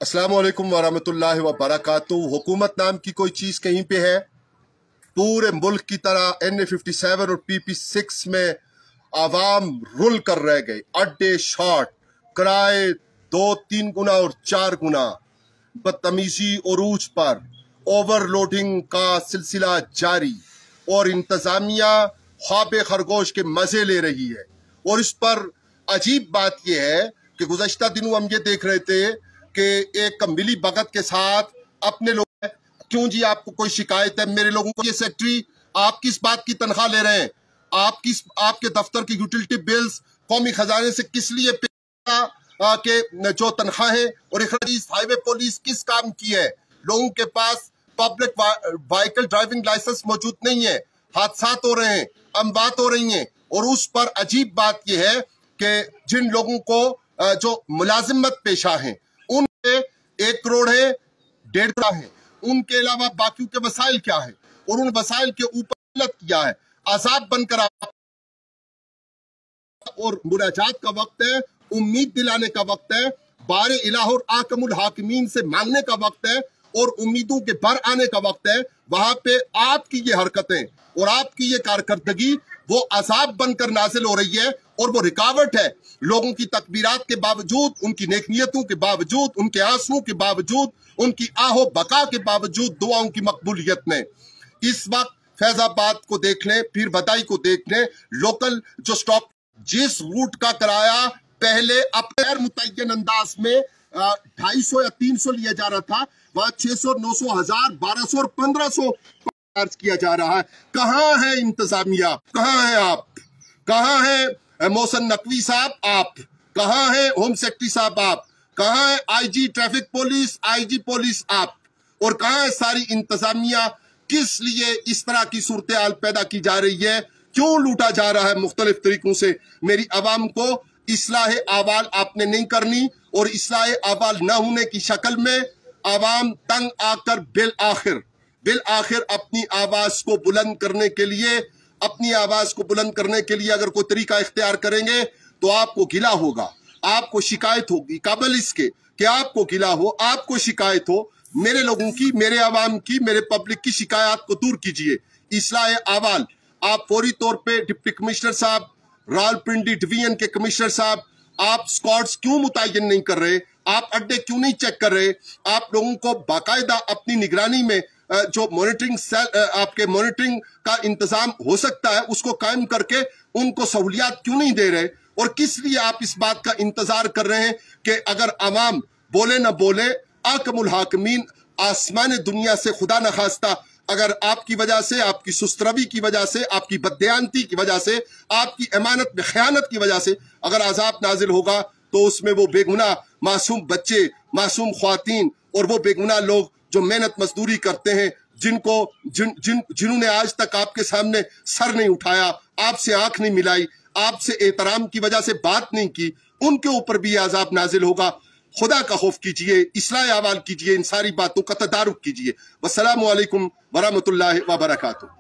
अस्सलाम वालेकुम वरहमतुल्लाहि वबरकातुहू। हुकूमत नाम की कोई चीज़ कहीं पे है? पूरे मुल्क की तरह NA-57 और PP-6 में आवाम रुल कर रह गए। अड्डे शॉर्ट, किराए 2-3 गुना और 4 गुना, बदतमीजी उरूज पर, ओवरलोडिंग का सिलसिला जारी और इंतजामिया ख्वाब खरगोश के मजे ले रही है। और इस पर अजीब बात यह है कि गुज़श्ता दिनों हम ये देख रहे थे कि एक मिली भगत के साथ अपने लोग, क्यों जी आपको कोई शिकायत है? मेरे लोगों को ये सेक्रेटरी आप किस बात की तनख्वाह ले रहे हैं? आपके दफ्तर की यूटिलिटी बिल्स कौमी खजाने से किस लिए के जो तनख्वाहें और हाईवे पुलिस किस काम की है? लोगों के पास पब्लिक व्हीकल ड्राइविंग लाइसेंस मौजूद नहीं है, हादसात हो रहे हैं, अमवात हो रही हैं। और उस पर अजीब बात यह है कि जिन लोगों को जो मुलाजिमत पेशा हैं उनके 1 करोड़ है, 1.5 करोड़ है, उनके अलावा बाकी के वसाइल क्या है और उन वसाइल के ऊपर किया है। आजाद बनकर और मुराजात का वक्त है, उम्मीद दिलाने का वक्त है, बारे इलाह और आकमुल हाकिमीन से मांगने का वक्त है और उम्मीदों के भर आने का वक्त है। वहां पे आपकी ये हरकतें और आपकी ये कारकर्दगी वो अजाब बनकर नाजिल हो रही है और वो रुकावट है लोगों की तकबीरात के बावजूद, उनकी नेकनियतों के बावजूद, उनके आंसुओं के बावजूद, उनकी आहो बका के बावजूद दुआओं की मकबूलियत में। इस वक्त फैजाबाद को देख लें, पीर बदाई को देख लें, लोकल जो स्टॉक जिस रूट का किराया पहले अपने मुतय्यन अंदाज में 250 या 300 लिया जा रहा था, वहां 600, 900, 1000, 1200 और 1500 चार्ज किया जा रहा है। कहां है इंतजामिया? कहां है आप? कहां है मोहसिन नकवी साहब? आप कहां है? होम सेक्रेटरी साहब आप कहां है? IG traffic police, IG police आप, और कहां है सारी इंतजामिया? किस लिए इस तरह की सूरत हाल पैदा की जा रही है? क्यों लूटा जा रहा है मुख्तलिफ तरीकों से? मेरी आवाम को इस्लाह अवाल आपने नहीं करनी और इस्लाह अवाल न होने की शक्ल में आवाम तंग आकर बिल आखिर अपनी आवाज को बुलंद करने के लिए, अगर कोई तरीका इख्तियार करेंगे तो आपको गिला होगा, आपको शिकायत होगी। काबिल इसके कि आपको गिला हो, आपको शिकायत हो। मेरे लोगों की, मेरे आवाम की, मेरे पब्लिक की शिकायत को दूर कीजिए। इस्लाह अवाल आप फौरी तौर पे डिप्टी कमिश्नर साहब, रावलपिंडी डिवीजन के कमिश्नर साहब, आप स्क्वाड्स क्यों मुतय्यन नहीं कर रहे? आप अड्डे क्यों नहीं चेक कर रहे? आप लोगों को बाकायदा अपनी निगरानी में जो मॉनिटरिंग सेल, आपके मॉनिटरिंग का इंतजाम हो सकता है, उसको कायम करके उनको सहूलियात क्यों नहीं दे रहे? और किस लिए आप इस बात का इंतजार कर रहे हैं कि अगर अवाम बोले न बोले, आकमुल हाकिमीन आसमान दुनिया से खुदा न खास्ता अगर आपकी वजह से, आपकी सुस्तरवी की वजह से, आपकी बददियानती की वजह से, आपकी अमानत में खयानत की वजह से अगर अजाब नाजिल होगा तो उसमें वो बेगुनाह मासूम बच्चे, मासूम ख्वातीन और वो बेगुनाह लोग जो मेहनत मजदूरी करते हैं, जिन्होंने आज तक आपके सामने सर नहीं उठाया, आपसे आंख नहीं मिलाई, आपसे एहतराम की वजह से बात नहीं की, उनके ऊपर भी अजाब नाजिल होगा। खुदा का खौफ कीजिए, इस्लाह अवाल कीजिए, इन सारी बातों का तदारुक कीजिए। वस्सलामु अलैकुम वरहमतुल्लाहि वबरकातुहू।